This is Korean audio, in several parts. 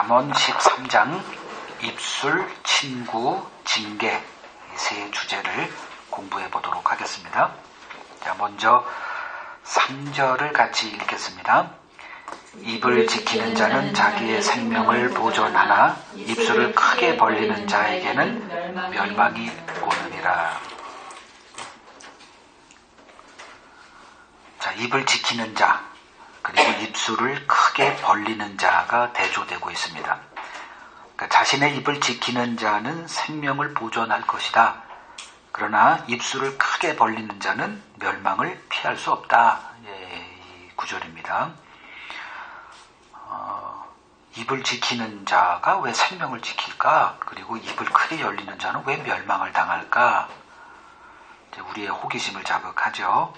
잠언 13장 입술, 친구, 징계 이 세 주제를 공부해 보도록 하겠습니다. 자, 먼저 3절을 같이 읽겠습니다. 입을 지키는 자는 자기의 생명을 보존하나 입술을 크게 벌리는 자에게는 멸망이 오느니라. 자, 입을 지키는 자 그리고 입술을 크게 벌리는 자가 대조되고 있습니다. 그러니까 자신의 입을 지키는 자는 생명을 보존할 것이다. 그러나 입술을 크게 벌리는 자는 멸망을 피할 수 없다. 이 구절입니다. 입을 지키는 자가 왜 생명을 지킬까? 그리고 입을 크게 열리는 자는 왜 멸망을 당할까? 우리의 호기심을 자극하죠.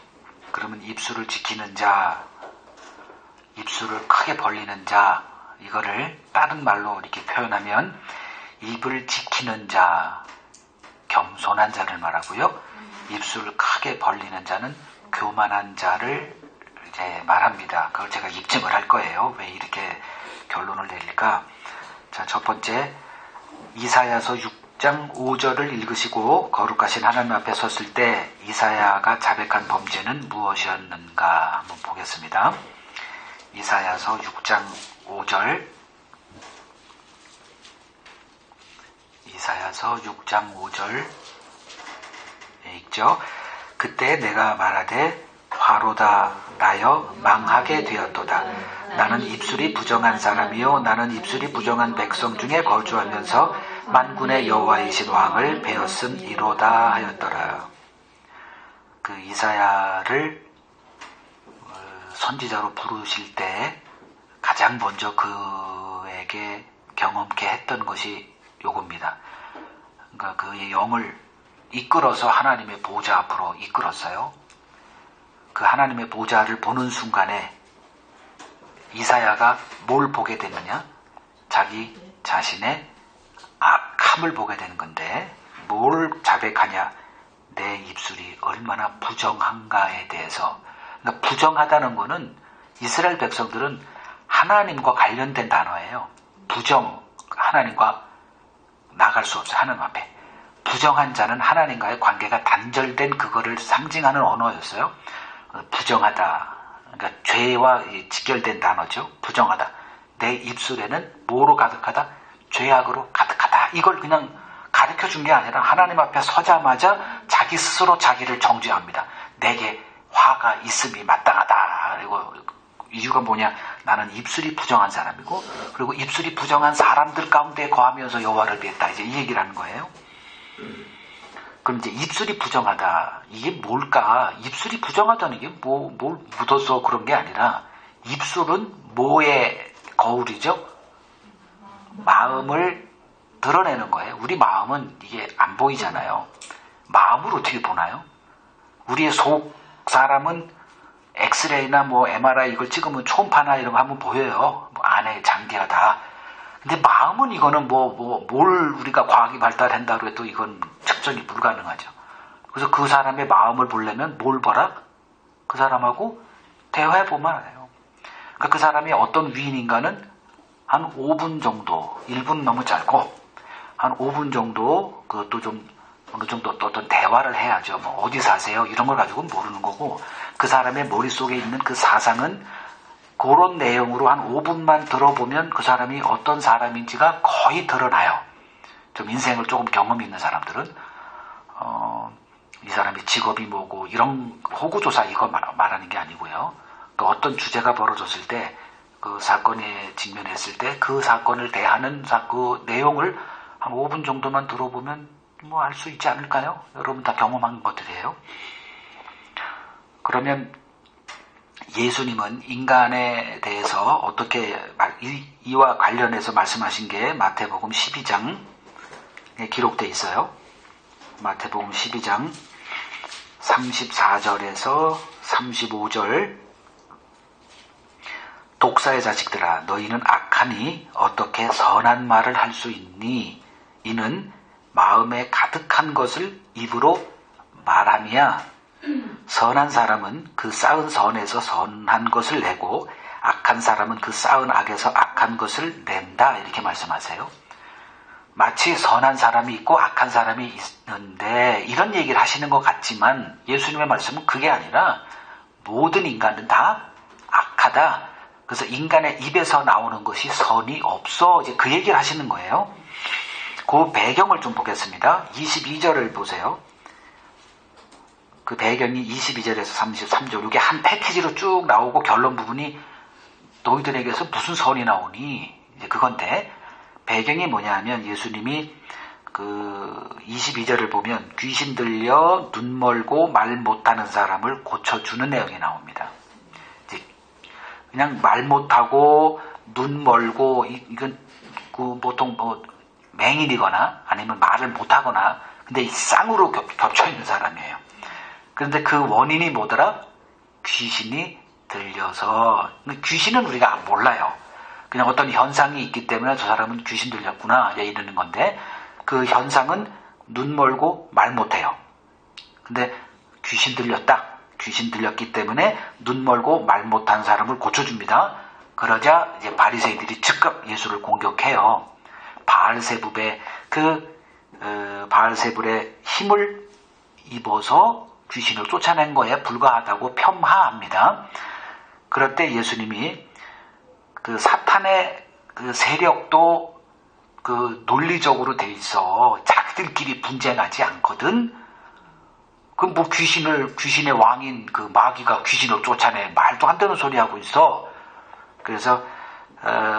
그러면 입술을 지키는 자, 입술을 크게 벌리는 자, 이거를 다른 말로 이렇게 표현하면 입을 지키는 자, 겸손한 자를 말하고요. 입술을 크게 벌리는 자는 교만한 자를 이제 말합니다. 그걸 제가 입증을 할 거예요. 왜 이렇게 결론을 내릴까? 자, 첫 번째 이사야서 6장 5절을 읽으시고 거룩하신 하나님 앞에 섰을 때 이사야가 자백한 범죄는 무엇이었는가 한번 보겠습니다. 이사야서 6장 5절 이사야서 6장 5절 읽죠. 그때 내가 말하되 화로다 나여 망하게 되었도다. 나는 입술이 부정한 사람이요 나는 입술이 부정한 백성 중에 거주하면서 만군의 여호와이신 왕을 배웠음이로다 하였더라. 그 이사야를 선지자로 부르실 때 가장 먼저 그에게 경험케 했던 것이 요겁니다. 그러니까 그의 영을 이끌어서 하나님의 보좌 앞으로 이끌었어요. 그 하나님의 보좌를 보는 순간에 이사야가 뭘 보게 되느냐? 자기 자신의 악함을 보게 되는 건데 뭘 자백하냐? 내 입술이 얼마나 부정한가에 대해서. 그러니까 부정하다는 것은 이스라엘 백성들은 하나님과 관련된 단어예요. 부정, 하나님과 나갈 수 없어요. 하나님 앞에. 부정한 자는 하나님과의 관계가 단절된 그거를 상징하는 언어였어요. 부정하다. 그러니까 죄와 직결된 단어죠. 부정하다. 내 입술에는 뭐로 가득하다? 죄악으로 가득하다. 이걸 그냥 가르쳐 준 게 아니라 하나님 앞에 서자마자 자기 스스로 자기를 정죄합니다. 내게 화가 있음이 마땅하다. 그리고 이유가 뭐냐? 나는 입술이 부정한 사람이고 그리고 입술이 부정한 사람들 가운데 거하면서 여호와를 비했다. 이제 이 얘기를 하는 거예요. 그럼 이제 입술이 부정하다. 이게 뭘까? 입술이 부정하다는 게 뭘 묻어서 그런 게 아니라 입술은 뭐의 거울이죠? 마음을 드러내는 거예요. 우리 마음은 이게 안 보이잖아요. 마음을 어떻게 보나요? 우리의 속 사람은 엑스레이나 뭐 MRI 이걸 찍으면 초음파나 이런 거 하면 보여요. 뭐 안에 장기하다. 근데 마음은 이거는 뭘 우리가 과학이 발달한다고 해도 이건 측정이 불가능하죠. 그래서 그 사람의 마음을 보려면 뭘 봐라? 그 사람하고 대화해보면 알아요. 그러니까 그 사람이 어떤 위인인가는 한 5분 정도, 1분 너무 짧고 한 5분 정도 그것도 좀 어느 정도 또 어떤 대화를 해야죠. 뭐 어디 사세요? 이런 걸 가지고는 모르는 거고 그 사람의 머릿속에 있는 그 사상은 그런 내용으로 한 5분만 들어보면 그 사람이 어떤 사람인지가 거의 드러나요. 좀 인생을 조금 경험이 있는 사람들은 이 사람이 직업이 뭐고 이런 호구조사 이거 말하는 게 아니고요. 그 어떤 주제가 벌어졌을 때 그 사건에 직면했을 때 그 사건을 대하는 그 내용을 한 5분 정도만 들어보면 뭐 알 수 있지 않을까요? 여러분 다 경험한 것들이에요. 그러면 예수님은 인간에 대해서 어떻게 이와 관련해서 말씀하신 게 마태복음 12장에 기록되어 있어요. 마태복음 12장 34절에서 35절 독사의 자식들아 너희는 악하니 어떻게 선한 말을 할 수 있니? 이는 마음에 가득한 것을 입으로 말함이야. 선한 사람은 그 쌓은 선에서 선한 것을 내고 악한 악한 사람은 그 쌓은 악에서 악한 것을 낸다 이렇게 말씀하세요. 마치 선한 사람이 있고 악한 사람이 있는데 이런 얘기를 하시는 것 같지만 예수님의 말씀은 그게 아니라 모든 인간은 다 악하다. 그래서 인간의 입에서 나오는 것이 선이 없어. 이제 그 얘기를 하시는 거예요. 그 배경을 좀 보겠습니다. 22절을 보세요. 그 배경이 22절에서 33절 이게 한 패키지로 쭉 나오고 결론 부분이 너희들에게서 무슨 선이 나오니 이제 그건데 배경이 뭐냐면 예수님이 그 22절을 보면 귀신 들려 눈 멀고 말 못하는 사람을 고쳐주는 내용이 나옵니다. 이제 그냥 말 못하고 눈 멀고 이건 그 보통 뭐 맹인이거나 아니면 말을 못하거나 근데 이 쌍으로 겹쳐 있는 사람이에요. 그런데 그 원인이 뭐더라? 귀신이 들려서. 귀신은 우리가 몰라요. 그냥 어떤 현상이 있기 때문에 저 사람은 귀신 들렸구나 이러는 건데 그 현상은 눈 멀고 말 못해요. 근데 귀신 들렸다. 귀신 들렸기 때문에 눈 멀고 말 못한 사람을 고쳐줍니다. 그러자 이제 바리새인들이 즉각 예수를 공격해요. 바알세불의 힘을 입어서 귀신을 쫓아낸 거에 불과하다고 폄하합니다. 그럴 때 예수님이 그 사탄의 그 세력도 그 논리적으로 돼 있어. 자기들끼리 분쟁하지 않거든. 그 뭐 귀신의 왕인 그 마귀가 귀신을 쫓아내 말도 안 되는 소리 하고 있어. 그래서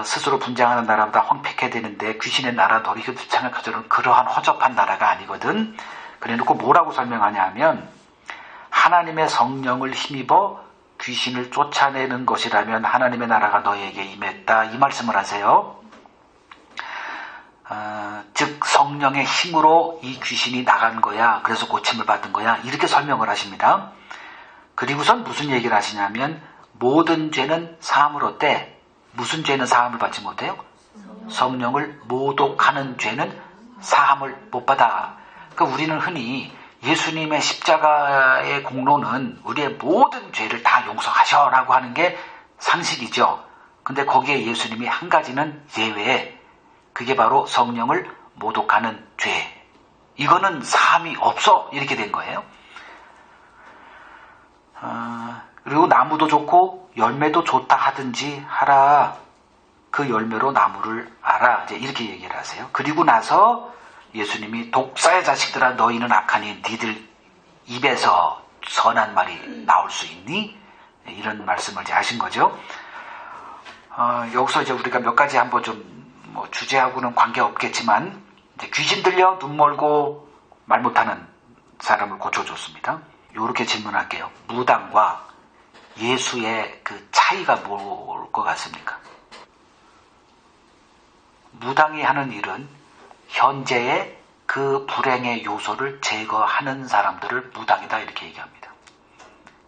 스스로 분쟁하는 나라보다 황폐해야 되는데 귀신의 나라 너희가 쫓아낸 것들은 그러한 허접한 나라가 아니거든. 그래놓고 뭐라고 설명하냐면 하나님의 성령을 힘입어 귀신을 쫓아내는 것이라면 하나님의 나라가 너희에게 임했다 이 말씀을 하세요. 즉 성령의 힘으로 이 귀신이 나간 거야. 그래서 고침을 받은 거야. 이렇게 설명을 하십니다. 그리고선 무슨 얘기를 하시냐면 모든 죄는 사함을 얻되 무슨 죄는 사함을 받지 못해요? 성령을 모독하는 죄는 사함을 못 받아. 그러니까 우리는 흔히 예수님의 십자가의 공로는 우리의 모든 죄를 다 용서하셔라고 하는 게 상식이죠. 근데 거기에 예수님이 한 가지는 예외에 그게 바로 성령을 모독하는 죄. 이거는 사함이 없어 이렇게 된 거예요. 그리고 나무도 좋고 열매도 좋다 하든지 하라. 그 열매로 나무를 알아. 이제 이렇게 얘기를 하세요. 그리고 나서 예수님이 독사의 자식들아 너희는 악하니 니들 입에서 선한 말이 나올 수 있니? 이런 말씀을 이제 하신 거죠. 여기서 이제 우리가 몇 가지 한번 좀 뭐 주제하고는 관계없겠지만 이제 귀신 들려 눈 멀고 말 못하는 사람을 고쳐줬습니다. 이렇게 질문할게요. 무당과 예수의 그 차이가 뭘 것 같습니까? 무당이 하는 일은 현재의 그 불행의 요소를 제거하는 사람들을 무당이다 이렇게 얘기합니다.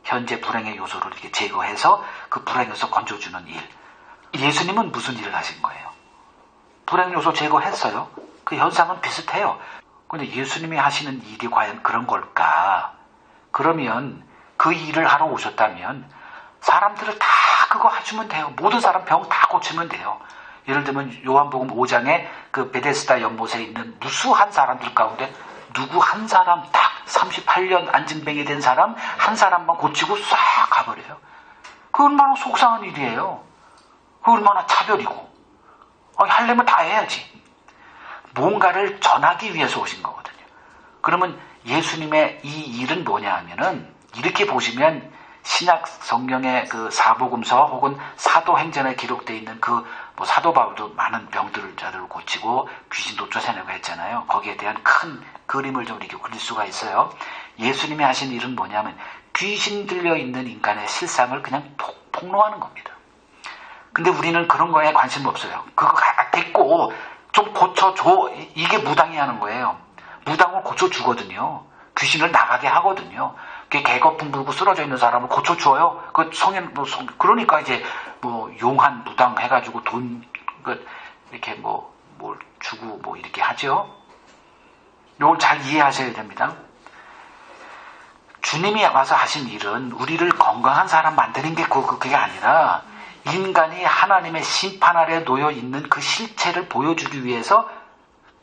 현재 불행의 요소를 이렇게 제거해서 그 불행에서 건져주는 일. 예수님은 무슨 일을 하신 거예요? 불행 요소 제거했어요. 그 현상은 비슷해요. 그런데 예수님이 하시는 일이 과연 그런 걸까? 그러면 그 일을 하러 오셨다면 사람들을 다 그거 해주면 돼요. 모든 사람 병 다 고치면 돼요. 예를 들면 요한복음 5장에 그 베데스다 연못에 있는 무수한 사람들 가운데 누구 한 사람 딱 38년 안진뱅이 된 사람 한 사람만 고치고 싹 가버려요. 그 얼마나 속상한 일이에요. 그 얼마나 차별이고. 하려면 다 해야지. 뭔가를 전하기 위해서 오신 거거든요. 그러면 예수님의 이 일은 뭐냐 하면은 이렇게 보시면 신약 성경의 그 사복음서 혹은 사도행전에 기록되어 있는 그 뭐 사도 바울도 많은 병들을 자들을 고치고 귀신도 쫓아내고 했잖아요. 거기에 대한 큰 그림을 좀 이렇게 그릴 수가 있어요. 예수님이 하신 일은 뭐냐면 귀신 들려 있는 인간의 실상을 그냥 폭로하는 겁니다. 근데 우리는 그런 거에 관심 없어요. 그거 됐고 좀 고쳐줘. 이게 무당이 하는 거예요. 무당을 고쳐주거든요. 귀신을 나가게 하거든요. 개거품 불고 쓰러져 있는 사람을 고쳐줘요. 그 그러니까 이제 뭐 용한 무당 해가지고 돈 이렇게 뭘 주고 뭐 이렇게 하죠. 이걸 잘 이해하셔야 됩니다. 주님이 와서 하신 일은 우리를 건강한 사람 만드는 게 그게 아니라 인간이 하나님의 심판 아래 놓여 있는 그 실체를 보여주기 위해서,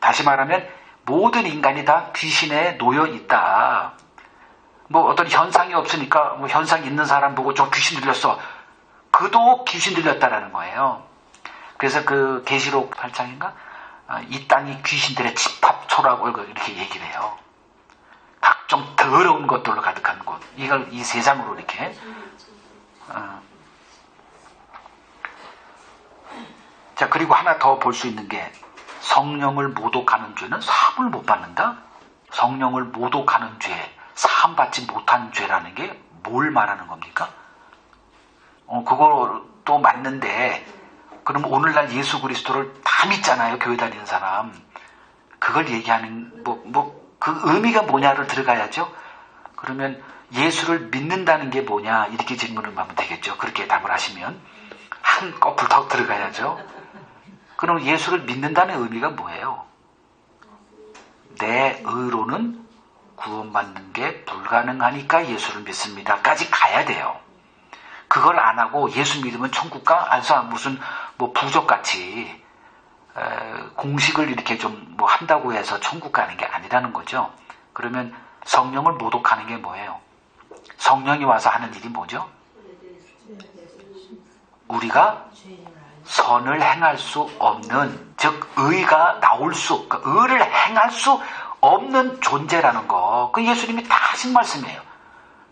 다시 말하면 모든 인간이 다 귀신에 놓여 있다. 뭐 어떤 현상이 없으니까 뭐 현상 있는 사람 보고 저 귀신 들렸어. 그도 귀신 들렸다라는 거예요. 그래서 그 계시록 8장인가? 이 땅이 귀신들의 집합초라고 이렇게 얘기를 해요. 각종 더러운 것들로 가득한 곳. 이걸 이 세상으로 이렇게. 자, 그리고 하나 더 볼 수 있는 게, 성령을 모독하는 죄는 사함을 못 받는다? 성령을 모독하는 죄, 사함 받지 못한 죄라는 게 뭘 말하는 겁니까? 그것도 맞는데, 그럼 오늘날 예수 그리스도를 다 믿잖아요, 교회 다니는 사람. 그걸 얘기하는, 그 의미가 뭐냐를 들어가야죠. 그러면 예수를 믿는다는 게 뭐냐, 이렇게 질문을 하면 되겠죠. 그렇게 답을 하시면. 한 거풀 더 들어가야죠. 그럼 예수를 믿는다는 의미가 뭐예요? 내 의로는 구원받는 게 불가능하니까 예수를 믿습니다까지 가야 돼요. 그걸 안 하고 예수 믿으면 천국 가? 안서 무슨 뭐 부족같이 공식을 이렇게 좀 뭐 한다고 해서 천국 가는 게 아니라는 거죠. 그러면 성령을 모독하는 게 뭐예요? 성령이 와서 하는 일이 뭐죠? 우리가 선을 행할 수 없는, 즉 의가 나올 수, 그러니까 의를 행할 수 없는 존재라는 거. 그 예수님이 다 하신 말씀이에요.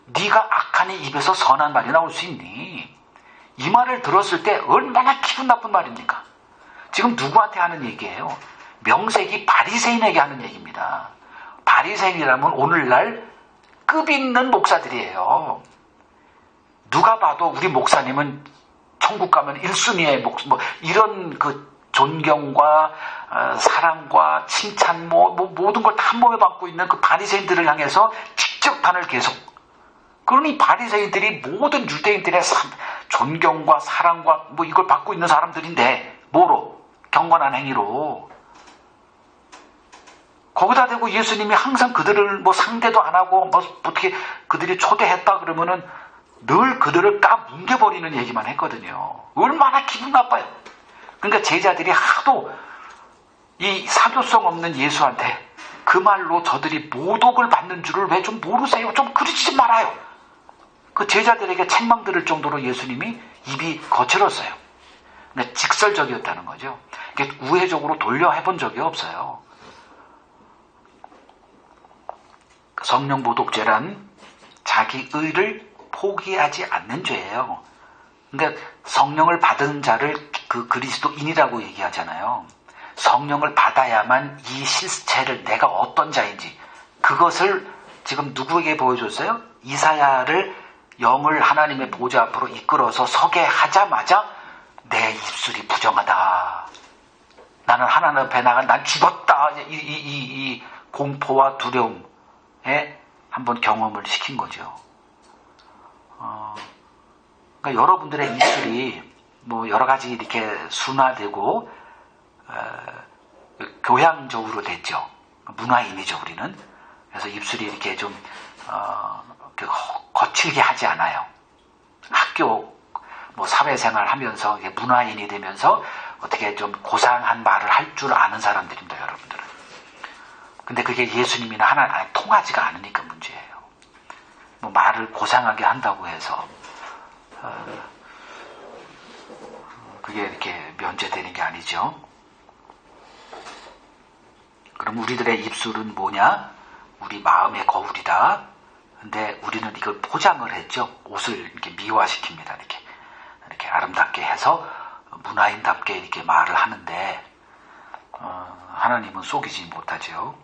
네가 악한 이 입에서 선한 말이 나올 수 있니? 이 말을 들었을 때 얼마나 기분 나쁜 말입니까? 지금 누구한테 하는 얘기예요? 명색이 바리새인에게 하는 얘기입니다. 바리새인이라면 오늘날 급 있는 목사들이에요. 누가 봐도 우리 목사님은 천국 가면 1순위의 이런 그 존경과 사랑과 칭찬 모든 걸 다 한 몸에 받고 있는 그 바리새인들을 향해서 직접판을 계속. 그러니 바리새인들이 모든 유대인들의 존경과 사랑과 이걸 받고 있는 사람들인데, 뭐로? 경건한 행위로. 거기다 대고 예수님이 항상 그들을 상대도 안 하고 어떻게 그들이 초대했다 그러면은 늘 그들을 까뭉개버리는 얘기만 했거든요. 얼마나 기분 나빠요. 그러니까 제자들이 하도 이 사교성 없는 예수한테 그 말로 저들이 모독을 받는 줄을 왜 좀 모르세요? 좀 그러지 말아요. 그 제자들에게 책망 들을 정도로 예수님이 입이 거칠었어요. 그러니까 직설적이었다는 거죠. 우회적으로 돌려 해본 적이 없어요. 성령 모독죄란 자기 의를 포기하지 않는 죄예요. 그러니까 성령을 받은 자를 그 그리스도인이라고 얘기하잖아요. 성령을 받아야만 이 실체를, 내가 어떤 자인지, 그것을 지금 누구에게 보여줬어요? 이사야를 영을 하나님의 보좌 앞으로 이끌어서 서게 하자마자 내 입술이 부정하다. 나는 하나님 앞에 나가 난 죽었다. 이 공포와 두려움에 한번 경험을 시킨 거죠. 그러니까 여러분들의 입술이 여러 가지 이렇게 순화되고 교양적으로 됐죠. 문화인이죠, 우리는. 그래서 입술이 이렇게 좀 거칠게 하지 않아요. 학교 사회생활 하면서 문화인이 되면서 어떻게 좀 고상한 말을 할 줄 아는 사람들입니다, 여러분들은. 근데 그게 예수님이나 하나님 통하지가 않으니까 문제예요. 말을 고상하게 한다고 해서 그게 이렇게 면제되는 게 아니죠. 그럼 우리들의 입술은 뭐냐? 우리 마음의 거울이다. 근데 우리는 이걸 포장을 했죠. 옷을 이렇게 미화시킵니다. 이렇게 아름답게 해서 문화인답게 이렇게 말을 하는데 하나님은 속이지 못하죠.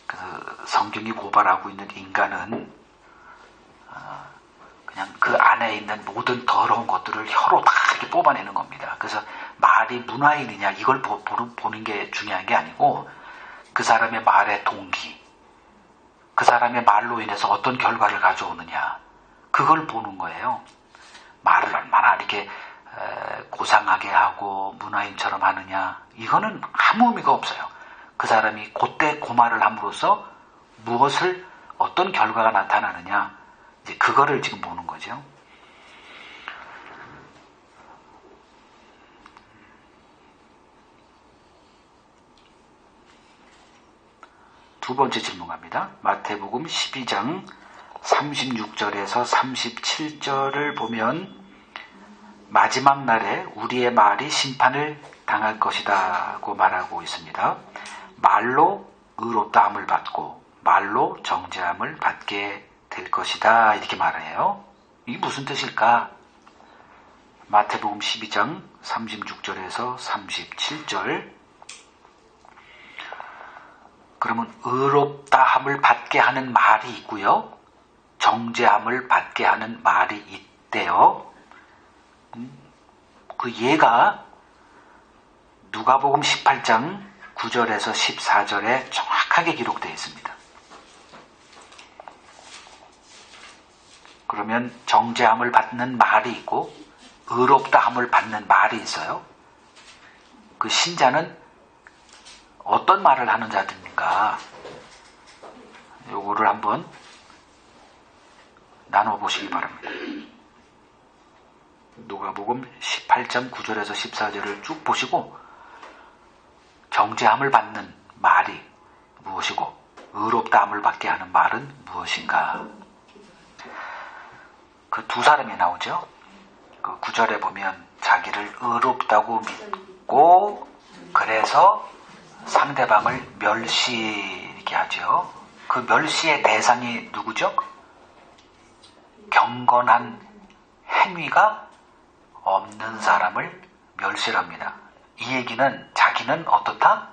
그래서 성경이 고발하고 있는 인간은 그냥 그 안에 있는 모든 더러운 것들을 혀로 다 이렇게 뽑아내는 겁니다. 그래서 말이 문화인이냐 이걸 보는 게 중요한 게 아니고 그 사람의 말의 동기, 그 사람의 말로 인해서 어떤 결과를 가져오느냐, 그걸 보는 거예요. 말을 얼마나 이렇게 고상하게 하고 문화인처럼 하느냐, 이거는 아무 의미가 없어요. 그 사람이 그때 그 말을 함으로써 무엇을, 어떤 결과가 나타나느냐, 이제 그거를 지금 보는 거죠. 두 번째 질문 갑니다. 마태복음 12장 36절에서 37절을 보면 마지막 날에 우리의 말이 심판을 당할 것이다고 말하고 있습니다. 말로 의롭다함을 받고 말로 정죄함을 받게 될 것이다 이렇게 말해요. 이게 무슨 뜻일까? 마태복음 12장 36절에서 37절. 그러면 의롭다함을 받게 하는 말이 있고요. 정죄함을 받게 하는 말이 있대요. 그 예가 누가복음 18장 9절에서 14절에 정확하게 기록되어 있습니다. 그러면 정죄함을 받는 말이 있고 의롭다함을 받는 말이 있어요. 그 신자는 어떤 말을 하는 자들인가? 요거를 한번 나눠보시기 바랍니다. 누가복음 18장 9절에서 14절을 쭉 보시고 정죄함을 받는 말이 무엇이고 의롭다함을 받게 하는 말은 무엇인가? 그 두 사람이 나오죠. 그 9절에 보면 자기를 의롭다고 믿고 그래서 상대방을 멸시하게 하죠. 그 멸시의 대상이 누구죠? 경건한 행위가 없는 사람을 멸시합니다. 이 얘기는 자기는 어떻다?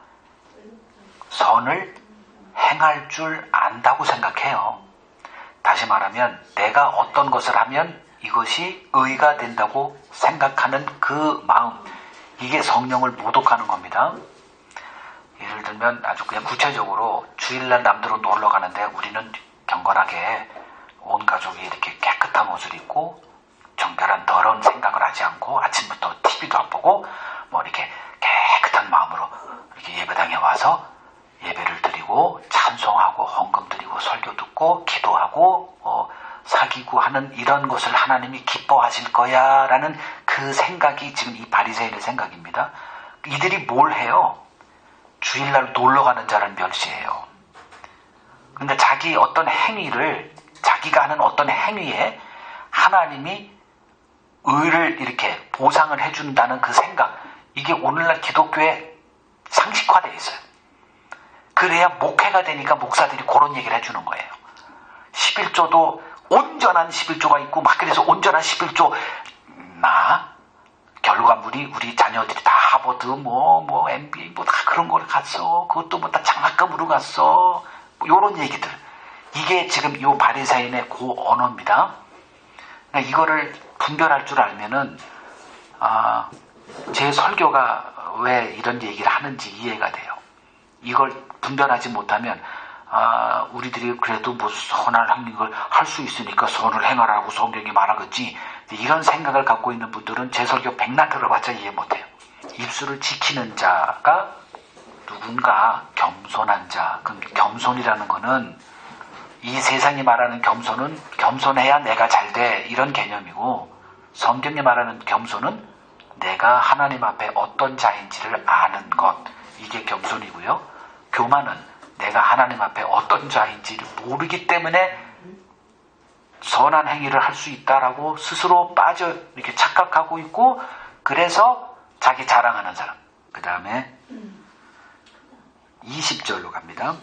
선을 행할 줄 안다고 생각해요. 다시 말하면 내가 어떤 것을 하면 이것이 의가 된다고 생각하는 그 마음, 이게 성령을 모독하는 겁니다. 예를 들면 아주 그냥 구체적으로 주일날 남들로 놀러 가는데 우리는 경건하게 온 가족이 이렇게 깨끗한 옷을 입고 정결한 더러운 생각을 하지 않고 아침부터 TV도 안 보고 뭐 이렇게 깨끗한 마음으로 이렇게 예배당에 와서 예배를 드리고 찬송하고 헌금 드리고 설교 듣고 기도하고 사귀고 하는 이런 것을 하나님이 기뻐하실 거야 라는 그 생각이 지금 이 바리새인의 생각입니다. 이들이 뭘 해요? 주일날 놀러 가는 자를 멸시해요. 그러니까 자기 어떤 행위를 자기가 하는 어떤 행위에 하나님이 의를 이렇게 보상을 해준다는 그 생각, 이게 오늘날 기독교에 상식화되어 있어요. 그래야 목회가 되니까 목사들이 그런 얘기를 해주는 거예요. 11조도 온전한 11조가 있고 막 그래서 온전한 11조 결과물이 우리 자녀들이 다 하버드 뭐 MBA 뭐 다 그런 걸 갔어. 그것도 뭐 다 장학금으로 갔어. 뭐 요런 얘기들. 이게 지금 요 바리새인의 그 언어입니다. 그러니까 이거를 분별할 줄 알면은 제 설교가 왜 이런 얘기를 하는지 이해가 돼요. 이걸 분별하지 못하면 우리들이 그래도 뭐 선한 걸 할 수 있으니까 선을 행하라고 성경이 말하겠지. 이런 생각을 갖고 있는 분들은 제 설교 백날 들어봤자 이해 못해요. 입술을 지키는 자가 누군가 겸손한 자. 그럼 겸손이라는 거는 이 세상이 말하는 겸손은 겸손해야 내가 잘 돼 이런 개념이고, 성경이 말하는 겸손은 내가 하나님 앞에 어떤 자인지를 아는 것, 이게 겸손이고요. 교만은 내가 하나님 앞에 어떤 자인지를 모르기 때문에 선한 행위를 할 수 있다라고 스스로 빠져 이렇게 착각하고 있고, 그래서 자기 자랑하는 사람. 그 다음에 20절로 갑니다.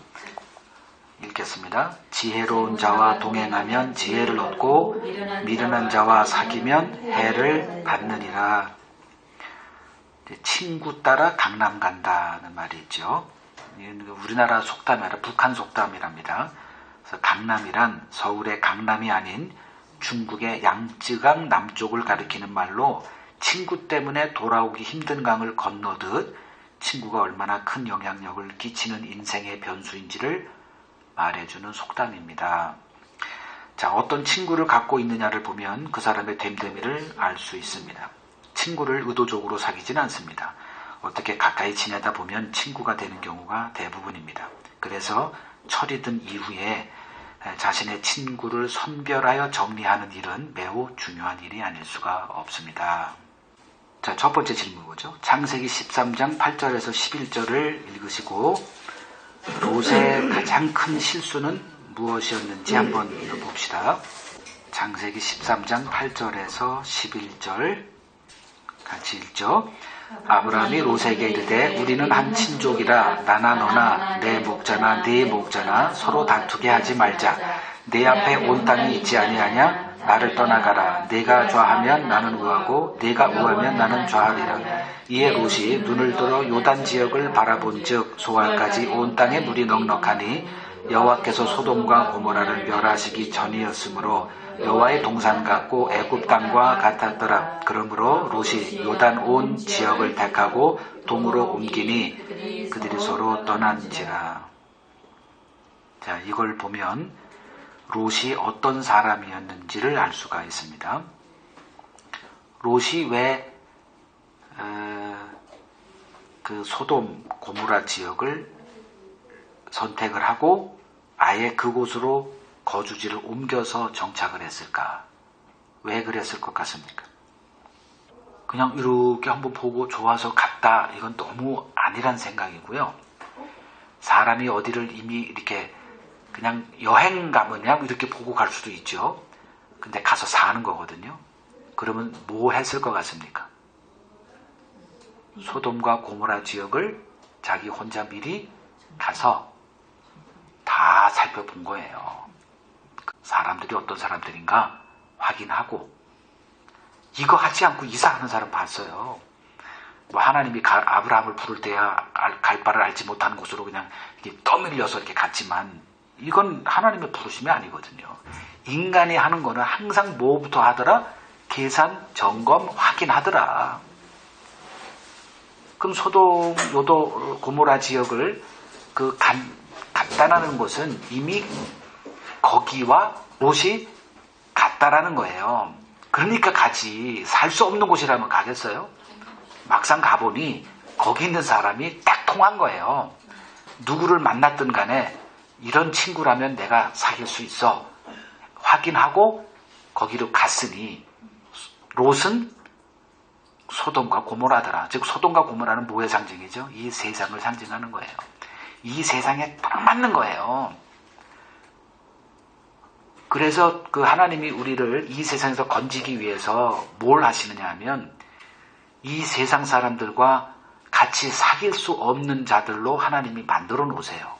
읽겠습니다. 지혜로운 자와 동행하면 지혜를 얻고 미련한 자와 사귀면 해를 받느니라. 친구 따라 강남 간다는 말이 있죠. 우리나라 속담이 아니라 북한 속담이랍니다. 그래서 강남이란 서울의 강남이 아닌 중국의 양쯔강 남쪽을 가리키는 말로 친구 때문에 돌아오기 힘든 강을 건너듯 친구가 얼마나 큰 영향력을 끼치는 인생의 변수인지를 말해주는 속담입니다. 자, 어떤 친구를 갖고 있느냐를 보면 그 사람의 됨됨이를 알 수 있습니다. 친구를 의도적으로 사귀지는 않습니다. 어떻게 가까이 지내다 보면 친구가 되는 경우가 대부분입니다. 그래서 철이 든 이후에 자신의 친구를 선별하여 정리하는 일은 매우 중요한 일이 아닐 수가 없습니다. 자, 첫 번째 질문 보죠. 창세기 13장 8절에서 11절을 읽으시고 롯의 가장 큰 실수는 무엇이었는지 한번 봅시다. 창세기 13장 8절에서 11절 같이 읽죠. 아브라함이 롯에게 이르되 우리는 한 친족이라 나나 너나 내 목자나 네 목자나 서로 다투게 하지 말자. 내 앞에 온 땅이 있지 아니하냐? 나를 떠나가라. 내가 좌하면 나는 우하고 내가 우하면 나는 좌하리라. 이에 롯이 눈을 들어 요단 지역을 바라본즉 소알까지 온 땅에 물이 넉넉하니 여호와께서 소돔과 고모라를 멸하시기 전이었으므로 여호와의 동산 같고 애굽 땅과 같았더라. 그러므로 롯이 요단 온 지역을 택하고 동으로 옮기니 그들이 서로 떠난지라. 자, 이걸 보면 롯이 어떤 사람이었는지를 알 수가 있습니다. 롯이 왜 그 소돔 고모라 지역을 선택을 하고 아예 그곳으로 거주지를 옮겨서 정착을 했을까? 왜 그랬을 것 같습니까? 그냥 이렇게 한번 보고 좋아서 갔다, 이건 너무 아니란 생각이고요. 사람이 어디를 이미 이렇게 그냥 여행 가면 이렇게 보고 갈 수도 있죠. 근데 가서 사는 거거든요. 그러면 뭐 했을 것 같습니까? 소돔과 고모라 지역을 자기 혼자 미리 가서 다 살펴본 거예요. 사람들이 어떤 사람들인가 확인하고, 이거 하지 않고 이사하는 사람 봤어요. 뭐 하나님이 아브라함을 부를 때야 갈 바를 알지 못하는 곳으로 그냥 이렇게 떠밀려서 이렇게 갔지만, 이건 하나님의 부르심이 아니거든요. 인간이 하는 거는 항상 뭐부터 하더라? 계산, 점검, 확인하더라. 그럼 소돔, 고모라 지역을 갔다라는 것은 이미 거기와 롯이 같다라는 거예요. 그러니까 가지. 살 수 없는 곳이라면 가겠어요? 막상 가보니 거기 있는 사람이 딱 통한 거예요. 누구를 만났든 간에 이런 친구라면 내가 사귈 수 있어. 확인하고 거기로 갔으니 롯은 소돔과 고모라더라. 즉 소돔과 고모라는 뭐의 상징이죠? 이 세상을 상징하는 거예요. 이 세상에 딱 맞는 거예요. 그래서 그 하나님이 우리를 이 세상에서 건지기 위해서 뭘 하시느냐 하면 이 세상 사람들과 같이 사귈 수 없는 자들로 하나님이 만들어 놓으세요.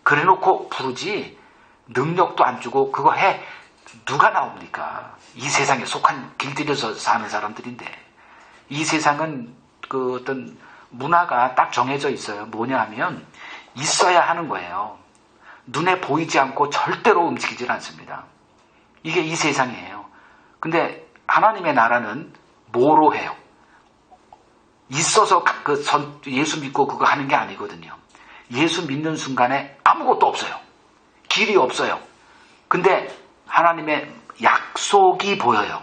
그래 놓고 부르지 능력도 안 주고 그거 해 누가 나옵니까? 이 세상에 속한 길들여서 사는 사람들인데, 이 세상은 그 어떤 문화가 딱 정해져 있어요. 뭐냐 하면 있어야 하는 거예요. 눈에 보이지 않고 절대로 움직이질 않습니다. 이게 이 세상이에요. 근데 하나님의 나라는 뭐로 해요? 있어서 예수 믿고 그거 하는 게 아니거든요. 예수 믿는 순간에 아무것도 없어요. 길이 없어요. 근데 하나님의 약속이 보여요.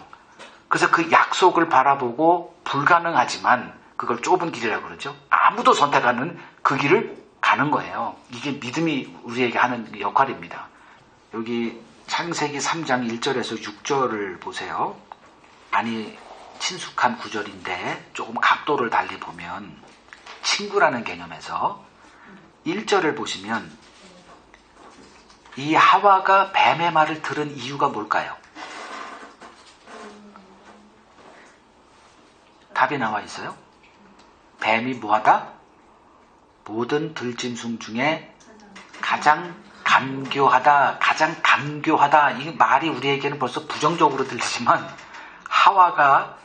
그래서 그 약속을 바라보고 불가능하지만 그걸 좁은 길이라고 그러죠. 아무도 선택하는 그 길을 가는 거예요. 이게 믿음이 우리에게 하는 역할입니다. 여기 창세기 3장 1절에서 6절을 보세요. 많이 친숙한 구절인데 조금 각도를 달리 보면 친구라는 개념에서 1절을 보시면 이 하와가 뱀의 말을 들은 이유가 뭘까요? 답이 나와 있어요. 뱀이 뭐하다? 모든 들짐승 중에 가장 감교하다, 가장 감교하다. 이 말이 우리에게는 벌써 부정적으로 들리지만 하와가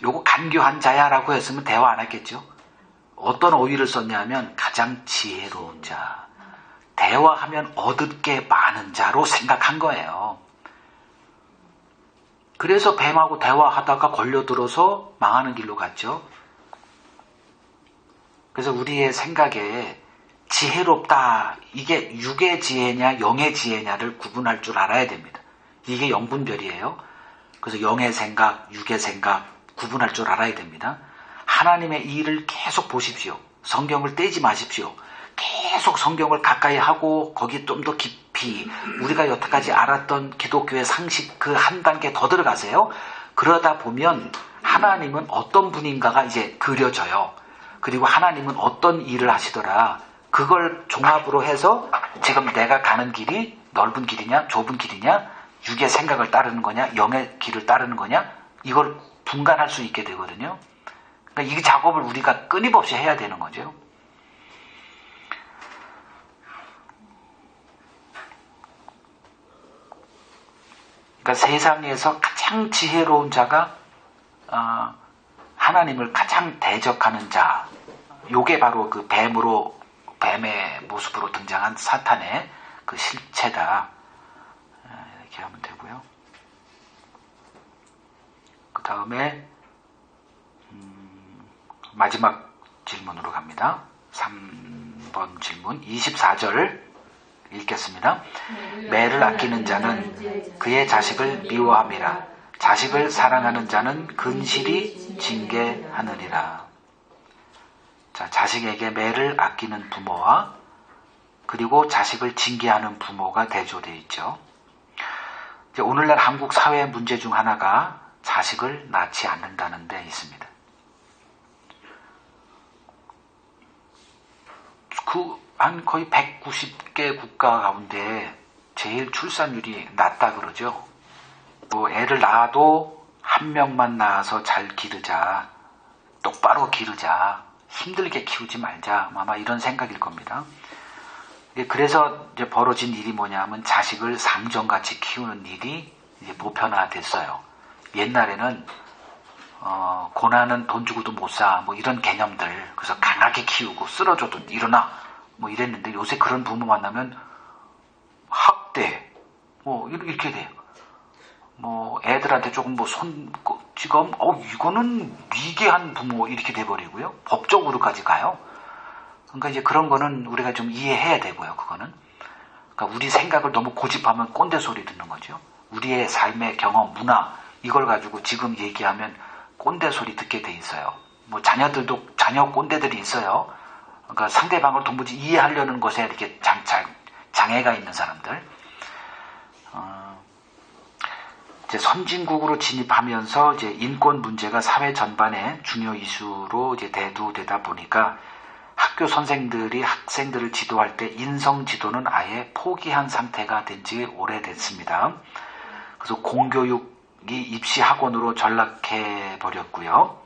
요거 감교한 자야라고 했으면 대화 안 했겠죠. 어떤 어휘를 썼냐면 가장 지혜로운 자, 대화하면 얻을 게 많은 자로 생각한 거예요. 그래서 뱀하고 대화하다가 걸려들어서 망하는 길로 갔죠. 그래서 우리의 생각에 지혜롭다, 이게 육의 지혜냐 영의 지혜냐를 구분할 줄 알아야 됩니다. 이게 영분별이에요. 그래서 영의 생각, 육의 생각 구분할 줄 알아야 됩니다. 하나님의 일을 계속 보십시오. 성경을 떼지 마십시오. 계속 성경을 가까이 하고 거기 좀 더 깊이 우리가 여태까지 알았던 기독교의 상식 그 한 단계 더 들어가세요. 그러다 보면 하나님은 어떤 분인가가 이제 그려져요. 그리고 하나님은 어떤 일을 하시더라 그걸 종합으로 해서 지금 내가 가는 길이 넓은 길이냐 좁은 길이냐, 육의 생각을 따르는 거냐 영의 길을 따르는 거냐, 이걸 분간할 수 있게 되거든요. 그러니까 이 작업을 우리가 끊임없이 해야 되는 거죠. 그러니까 세상에서 가장 지혜로운 자가 하나님을 가장 대적하는 자, 요게 바로 그 뱀의 모습으로 등장한 사탄의 그 실체다. 이렇게 하면 되고요. 그 다음에 마지막 질문으로 갑니다. 3번 질문 24절 읽겠습니다. 매를 아끼는 자는 그의 자식을 미워함이라. 자식을 사랑하는 자는 근실히 징계하느니라. 자, 자식에게 매를 아끼는 부모와 그리고 자식을 징계하는 부모가 대조되어 있죠. 이제 오늘날 한국 사회의 문제 중 하나가 자식을 낳지 않는다는 데 있습니다. 한 거의 190개 국가 가운데 제일 출산율이 낮다 그러죠. 뭐 애를 낳아도 한 명만 낳아서 잘 기르자, 똑바로 기르자, 힘들게 키우지 말자, 아마 이런 생각일 겁니다. 그래서 이제 벌어진 일이 뭐냐면 자식을 상정같이 키우는 일이 이제 보편화됐어요. 옛날에는 고난은 돈 주고도 못 사, 뭐 이런 개념들, 그래서 강하게 키우고 쓰러져도 일어나, 뭐 이랬는데 요새 그런 부모 만나면 학대, 뭐 이렇게 돼요. 뭐 애들한테 조금 뭐 손찌검, 이거는 미개한 부모 이렇게 돼버리고요. 법적으로까지 가요. 그러니까 이제 그런 거는 우리가 좀 이해해야 되고요. 그거는. 그러니까 우리 생각을 너무 고집하면 꼰대 소리 듣는 거죠. 우리의 삶의 경험, 문화 이걸 가지고 지금 얘기하면 꼰대 소리 듣게 돼 있어요. 뭐 자녀들도 자녀 꼰대들이 있어요. 그러니까 상대방을 도무지 이해하려는 것에 이렇게 장애가 있는 사람들. 이제 선진국으로 진입하면서 이제 인권 문제가 사회 전반의 중요 이슈로 이제 대두되다 보니까 학교 선생들이 학생들을 지도할 때 인성 지도는 아예 포기한 상태가 된 지 오래됐습니다. 그래서 공교육이 입시 학원으로 전락해 버렸고요.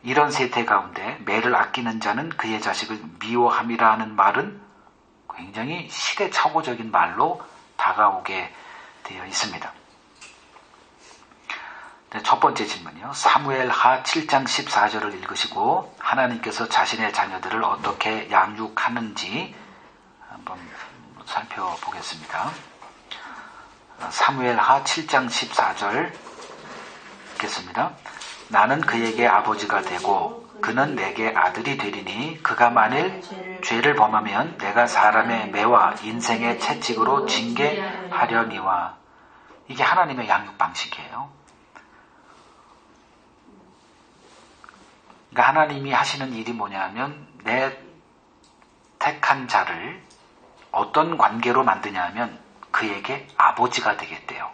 이런 세태 가운데 매를 아끼는 자는 그의 자식을 미워함이라는 말은 굉장히 시대착오적인 말로 다가오게 되어 있습니다. 첫 번째 질문이요. 사무엘하 7장 14절을 읽으시고 하나님께서 자신의 자녀들을 어떻게 양육하는지 한번 살펴보겠습니다. 사무엘하 7장 14절 읽겠습니다. 나는 그에게 아버지가 되고 그는 내게 아들이 되리니 그가 만일 죄를 범하면 내가 사람의 매와 인생의 채찍으로 징계하려니와. 이게 하나님의 양육 방식이에요. 그러니까 하나님이 하시는 일이 뭐냐면 내 택한 자를 어떤 관계로 만드냐면 그에게 아버지가 되겠대요.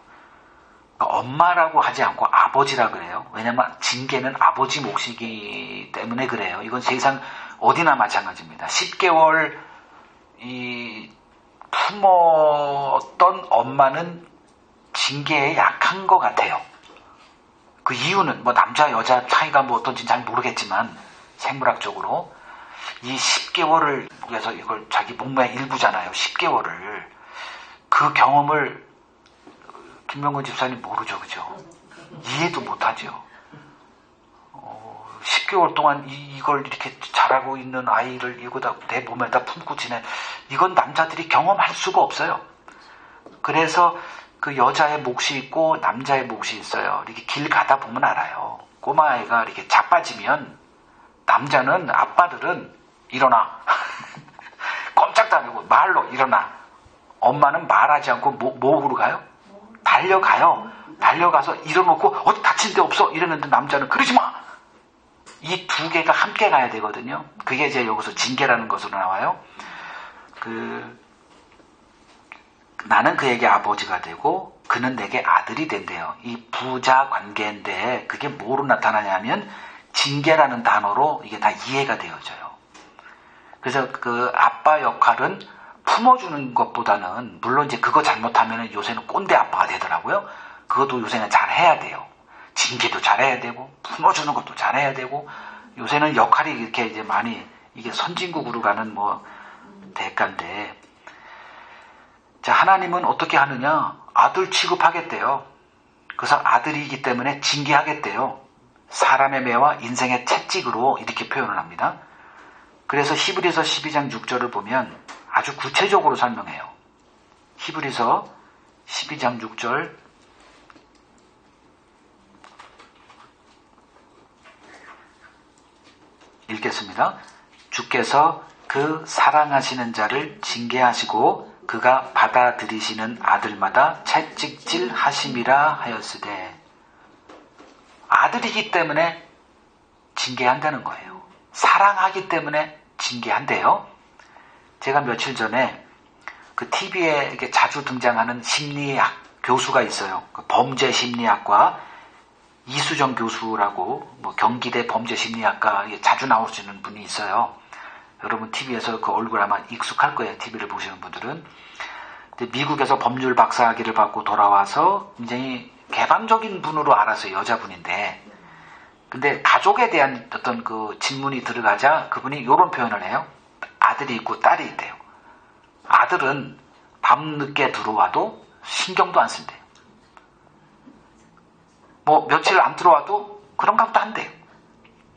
그러니까 엄마라고 하지 않고 아버지라 그래요. 왜냐면 징계는 아버지 몫이기 때문에 그래요. 이건 세상 어디나 마찬가지입니다. 10개월 품었던 엄마는 징계에 약한 것 같아요. 그 이유는 뭐 남자 여자 차이가 뭐 어떤지 잘 모르겠지만 생물학적으로 이 10개월을 위해서 이걸 자기 몸의 일부잖아요. 10개월을 그 경험을 김명근 집사님 모르죠, 그죠? 이해도 못하죠. 10개월 동안 이걸 이렇게 자라고 있는 아이를 이거다 내 몸에다 품고 지내, 이건 남자들이 경험할 수가 없어요. 그래서 그 여자의 몫이 있고 남자의 몫이 있어요. 이렇게 길 가다 보면 알아요. 꼬마아이가 이렇게 자빠지면 남자는 아빠들은 일어나 꼼짝도 안 하고 말로 일어나. 엄마는 말하지 않고 뭐로 가요? 달려가요. 달려가서 일어놓고 어디 다친 데 없어 이러는데 남자는 그러지 마. 이 두 개가 함께 가야 되거든요. 그게 이제 여기서 징계라는 것으로 나와요. 나는 그에게 아버지가 되고 그는 내게 아들이 된대요. 이 부자 관계인데 그게 뭐로 나타나냐면 징계라는 단어로 이게 다 이해가 되어져요. 그래서 그 아빠 역할은 품어주는 것보다는, 물론 이제 그거 잘못하면 요새는 꼰대 아빠가 되더라고요. 그것도 요새는 잘해야 돼요. 징계도 잘해야 되고 품어주는 것도 잘해야 되고, 요새는 역할이 이렇게 이제 많이, 이게 선진국으로 가는 뭐 대가인데, 자, 하나님은 어떻게 하느냐? 아들 취급하겠대요. 그래서 아들이기 때문에 징계하겠대요. 사람의 매와 인생의 채찍으로, 이렇게 표현을 합니다. 그래서 히브리서 12장 6절을 보면 아주 구체적으로 설명해요. 히브리서 12장 6절 읽겠습니다. 주께서 그 사랑하시는 자를 징계하시고 그가 받아들이시는 아들마다 채찍질 하심이라 하였으되, 아들이기 때문에 징계한다는 거예요. 사랑하기 때문에 징계한대요. 제가 며칠 전에 그 TV에 이렇게 자주 등장하는 심리학 교수가 있어요. 그 범죄심리학과 이수정 교수라고, 뭐 경기대 범죄심리학과 자주 나오시는 분이 있어요. 여러분 TV에서 그 얼굴 아마 익숙할 거예요. TV를 보시는 분들은. 근데 미국에서 법률 박사학위를 받고 돌아와서 굉장히 개방적인 분으로 알았어요. 여자분인데. 근데 가족에 대한 어떤 그 질문이 들어가자 그분이 이런 표현을 해요. 아들이 있고 딸이 있대요. 아들은 밤늦게 들어와도 신경도 안 쓴대요. 뭐 며칠 안 들어와도 그런 것도 안 돼요.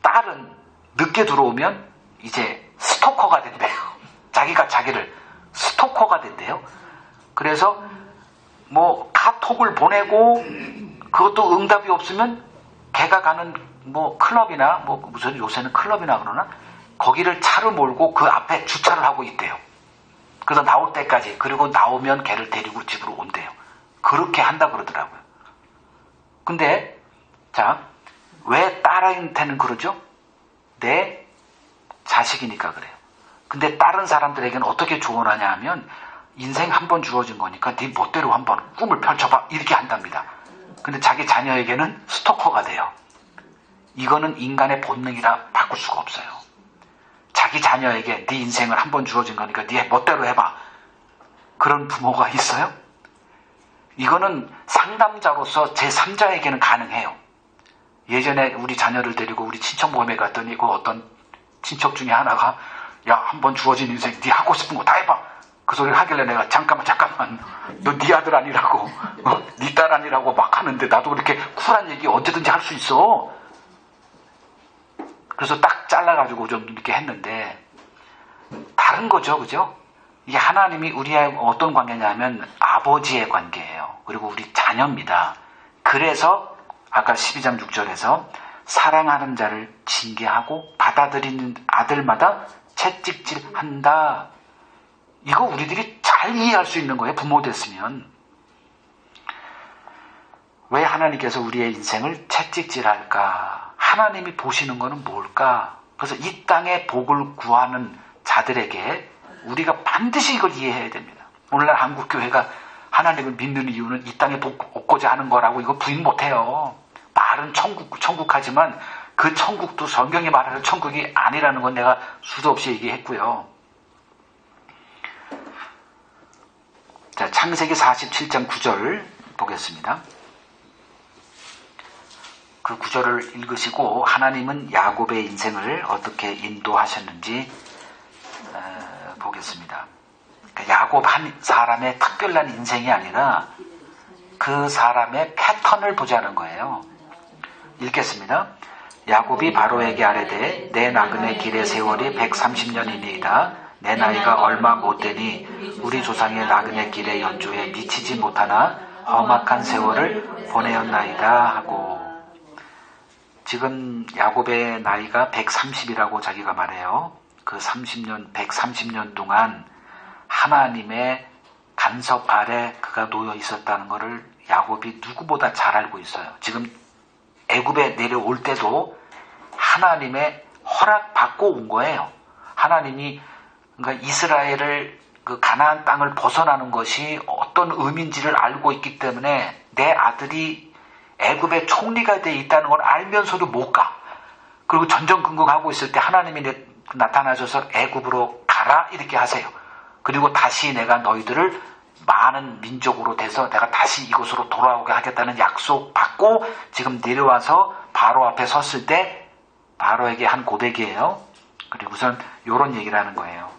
딸은 늦게 들어오면 이제 스토커가 된대요. 자기가 자기를 스토커가 된대요. 그래서 뭐 카톡을 보내고 그것도 응답이 없으면 걔가 가는 뭐 클럽이나 뭐 무슨 요새는 클럽이나 그러나 거기를 차를 몰고 그 앞에 주차를 하고 있대요. 그래서 나올 때까지, 그리고 나오면 걔를 데리고 집으로 온대요. 그렇게 한다 그러더라고요. 근데 자, 왜 딸한테는 그러죠? 내 자식이니까 그래요. 근데 다른 사람들에게는 어떻게 조언하냐 하면, 인생 한 번 주어진 거니까 네 멋대로 한번 꿈을 펼쳐봐, 이렇게 한답니다. 근데 자기 자녀에게는 스토커가 돼요. 이거는 인간의 본능이라 바꿀 수가 없어요. 자기 자녀에게 네 인생을 한 번 주어진 거니까 네 멋대로 해봐, 그런 부모가 있어요? 이거는 상담자로서 제3자에게는 가능해요. 예전에 우리 자녀를 데리고 우리 친척 모임에 갔더니 그 어떤 친척 중에 하나가, 야, 한 번 주어진 인생 네 하고 싶은 거 다 해봐, 그 소리를 하길래 내가 잠깐만 너 네 아들 아니라고, 네 딸 아니라고 막 하는데 나도 그렇게 쿨한 얘기 언제든지 할 수 있어. 그래서 딱 잘라가지고 좀 이렇게 했는데, 다른 거죠, 그죠? 이게 하나님이 우리의 어떤 관계냐면 아버지의 관계예요. 그리고 우리 자녀입니다. 그래서 아까 12장 6절에서 사랑하는 자를 징계하고 받아들이는 아들마다 채찍질한다. 이거 우리들이 잘 이해할 수 있는 거예요. 부모 됐으면. 왜 하나님께서 우리의 인생을 채찍질할까? 하나님이 보시는 거는 뭘까? 그래서 이 땅의 복을 구하는 자들에게 우리가 반드시 이걸 이해해야 됩니다. 오늘날 한국교회가 하나님을 믿는 이유는 이 땅에 복 얻고자 하는 거라고 이거 부인 못해요. 말은 천국 하지만 그 천국도 성경이 말하는 천국이 아니라는 건 내가 수도 없이 얘기했고요. 자, 창세기 47장 9절 보겠습니다. 그 구절을 읽으시고 하나님은 야곱의 인생을 어떻게 인도하셨는지 보겠습니다. 그러니까 야곱 한 사람의 특별한 인생이 아니라 그 사람의 패턴을 보자는 거예요. 읽겠습니다. 야곱이 바로에게 아뢰되 내 나그네 길의 세월이 130년이니이다. 내 나이가 얼마 못되니 우리 조상의 나그네 길의 연주에 미치지 못하나 험악한 세월을 보내었나이다 하고, 지금 야곱의 나이가 130이라고 자기가 말해요. 그 130년 동안 하나님의 간섭 아래 그가 놓여 있었다는 것을 야곱이 누구보다 잘 알고 있어요. 지금 애굽에 내려올 때도 하나님의 허락 받고 온 거예요. 하나님이 그러니까 이스라엘을 그 가나안 땅을 벗어나는 것이 어떤 의미인지를 알고 있기 때문에 내 아들이 애굽의 총리가 돼 있다는 걸 알면서도 못 가. 그리고 전전긍긍하고 있을 때 하나님이 나타나셔서 애굽으로 가라 이렇게 하세요. 그리고 다시 내가 너희들을 많은 민족으로 돼서 내가 다시 이곳으로 돌아오게 하겠다는 약속 받고 지금 내려와서 바로 앞에 섰을 때 바로에게 한 고백이에요. 그리고선 이런 얘기를 하는 거예요.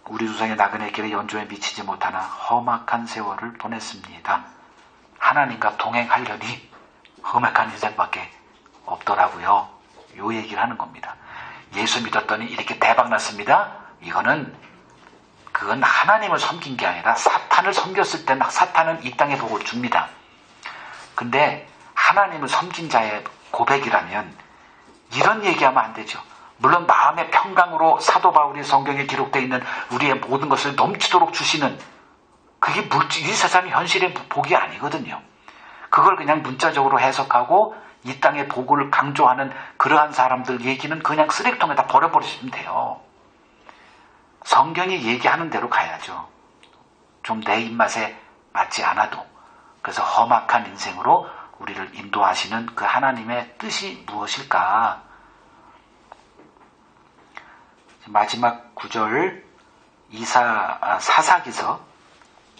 우리 조상의 나그네 길에 연조에 미치지 못하나 험악한 세월을 보냈습니다. 하나님과 동행하려니 험악한 인생밖에 없더라고요. 요 얘기를 하는 겁니다. 예수 믿었더니 이렇게 대박 났습니다. 그건 하나님을 섬긴 게 아니라 사탄을 섬겼을 때 사탄은 이 땅의 복을 줍니다. 근데 하나님을 섬긴 자의 고백이라면 이런 얘기하면 안 되죠. 물론 마음의 평강으로 사도 바울이 성경에 기록되어 있는 우리의 모든 것을 넘치도록 주시는 그게 이 세상의 현실의 복이 아니거든요. 그걸 그냥 문자적으로 해석하고 이 땅의 복을 강조하는 그러한 사람들 얘기는 그냥 쓰레기통에다 버려버리시면 돼요. 성경이 얘기하는 대로 가야죠. 좀 내 입맛에 맞지 않아도. 그래서 험악한 인생으로 우리를 인도하시는 그 하나님의 뜻이 무엇일까? 마지막 구절 사사기서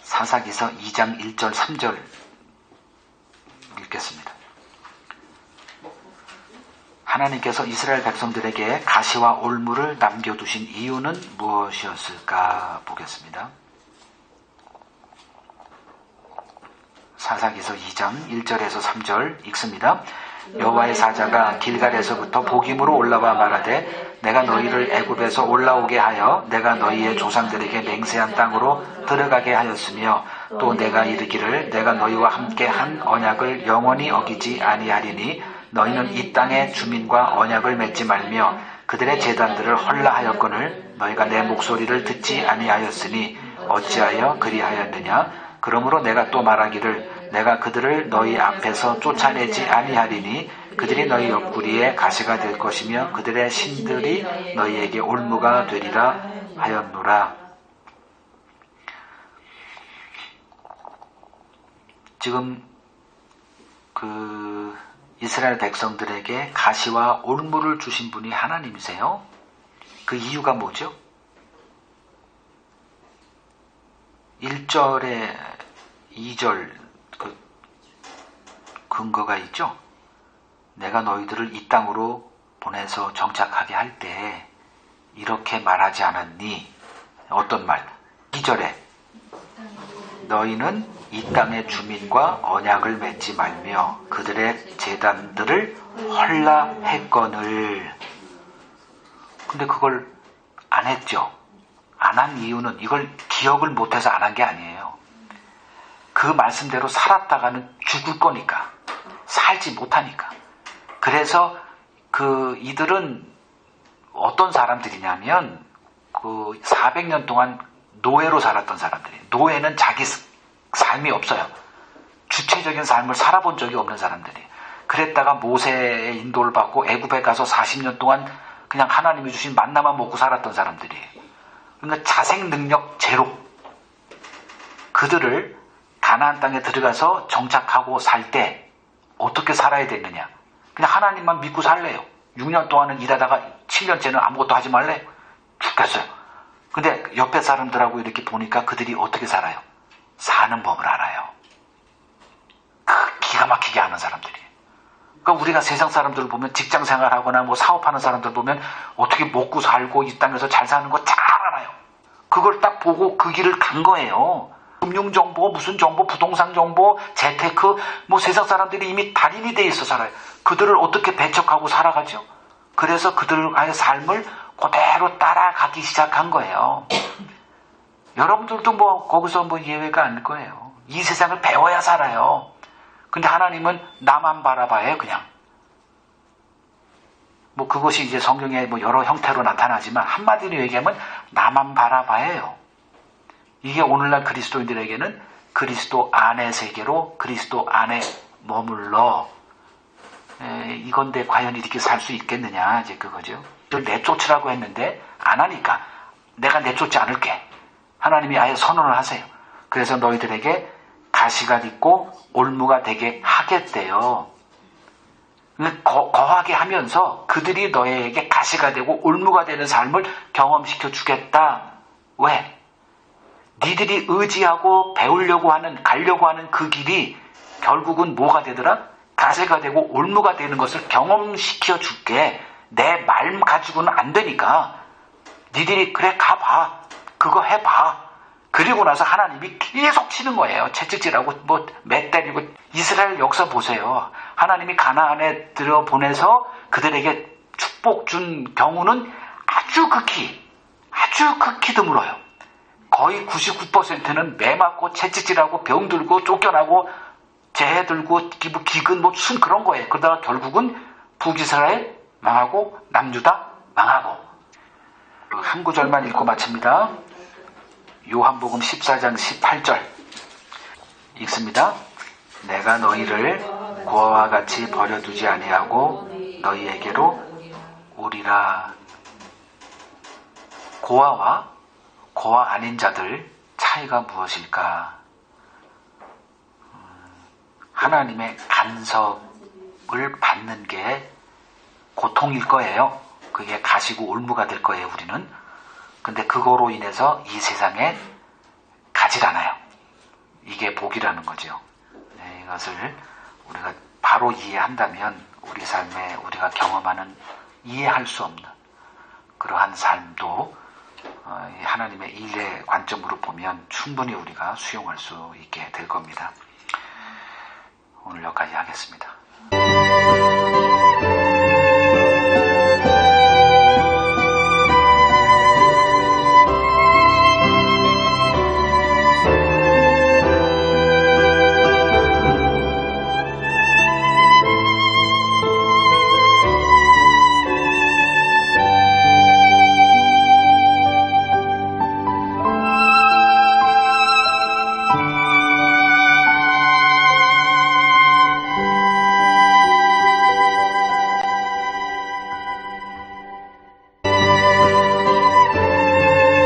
2장 1절 3절 읽겠습니다. 하나님께서 이스라엘 백성들에게 가시와 올무를 남겨두신 이유는 무엇이었을까 보겠습니다. 사사기서 2장 1절에서 3절 읽습니다. 여호와의 사자가 길갈에서부터 복임으로 올라와 말하되 내가 너희를 애굽에서 올라오게 하여 내가 너희의 조상들에게 맹세한 땅으로 들어가게 하였으며 또 내가 이르기를 내가 너희와 함께 한 언약을 영원히 어기지 아니하리니 너희는 이 땅의 주민과 언약을 맺지 말며 그들의 제단들을 헐라하였거늘 너희가 내 목소리를 듣지 아니하였으니 어찌하여 그리하였느냐. 그러므로 내가 또 말하기를 내가 그들을 너희 앞에서 쫓아내지 아니하리니 그들이 너희 옆구리에 가시가 될 것이며 그들의 신들이 너희에게 올무가 되리라 하였노라. 지금 이스라엘 백성들에게 가시와 올무를 주신 분이 하나님이세요. 그 이유가 뭐죠? 1절에 2절 근거가 있죠. 내가 너희들을 이 땅으로 보내서 정착하게 할 때 이렇게 말하지 않았니? 어떤 말? 2절에 너희는 이 땅의 주민과 언약을 맺지 말며 그들의 제단들을 헐라했거늘. 근데 그걸 안 했죠. 안 한 이유는 이걸 기억을 못해서 안 한 게 아니에요. 그 말씀대로 살았다가는 죽을 거니까. 살지 못하니까. 그래서 이들은 어떤 사람들이냐면 400년 동안 노예로 살았던 사람들이에요. 노예는 자기 삶이 없어요. 주체적인 삶을 살아본 적이 없는 사람들이에요. 그랬다가 모세의 인도를 받고 애굽에 가서 40년 동안 그냥 하나님이 주신 만나만 먹고 살았던 사람들이에요. 그러니까 자생 능력 제로. 그들을 가나안 땅에 들어가서 정착하고 살 때 어떻게 살아야 되느냐. 그냥 하나님만 믿고 살래요. 6년 동안은 일하다가 7년째는 아무것도 하지 말래요. 죽겠어요. 근데 옆에 사람들하고 이렇게 보니까 그들이 어떻게 살아요? 사는 법을 알아요. 기가 막히게 아는 사람들이에요. 그러니까 우리가 세상 사람들을 보면 직장 생활하거나 사업하는 사람들 보면 어떻게 먹고 살고 이 땅에서 잘 사는 거 잘 알아요. 그걸 딱 보고 그 길을 간 거예요. 금융정보, 무슨 정보, 부동산 정보, 재테크, 세상 사람들이 이미 달인이 돼 있어 살아요. 그들을 어떻게 배척하고 살아가죠? 그래서 그들의 삶을 그대로 따라가기 시작한 거예요. 여러분들도 거기서 예외가 아닐 거예요. 이 세상을 배워야 살아요. 근데 하나님은 나만 바라봐요, 그냥. 그것이 이제 성경에 여러 형태로 나타나지만 한마디로 얘기하면 나만 바라봐요. 이게 오늘날 그리스도인들에게는 그리스도 안의 세계로 그리스도 안에 머물러 이건데 과연 이렇게 살 수 있겠느냐 이제 그거죠. 내쫓으라고 했는데 안 하니까 내가 내쫓지 않을게. 하나님이 아예 선언을 하세요. 그래서 너희들에게 가시가 있고 올무가 되게 하겠대요. 거하게 하면서 그들이 너에게 가시가 되고 올무가 되는 삶을 경험시켜 주겠다. 왜? 니들이 의지하고 배우려고 하는, 가려고 하는 그 길이 결국은 뭐가 되더라? 가시가 되고 올무가 되는 것을 경험시켜 줄게. 내 말 가지고는 안 되니까 니들이 그래 가봐. 그거 해봐. 그리고 나서 하나님이 계속 치는 거예요. 채찍질하고 매 때리고. 이스라엘 역사 보세요. 하나님이 가나안에 들여보내서 그들에게 축복 준 경우는 아주 극히 드물어요. 거의 99%는 매 맞고 채찍질하고 병 들고 쫓겨나고 재해 들고 기근 순 그런 거예요. 그러다가 결국은 북이스라엘 망하고 남유다 망하고. 한 구절만 읽고 마칩니다. 요한복음 14장 18절 읽습니다. 내가 너희를 고아와 같이 버려두지 아니하고 너희에게로 오리라. 고아와 고아 아닌 자들 차이가 무엇일까? 하나님의 간섭을 받는 게 고통일 거예요. 그게 가시고 올무가 될 거예요, 우리는. 근데 그거로 인해서 이 세상에 가질 않아요. 이게 복이라는 거죠. 네, 이것을 우리가 바로 이해한다면 우리 삶에 우리가 경험하는 이해할 수 없는 그러한 삶도 하나님의 일의 관점으로 보면 충분히 우리가 수용할 수 있게 될 겁니다. 오늘 여기까지 하겠습니다.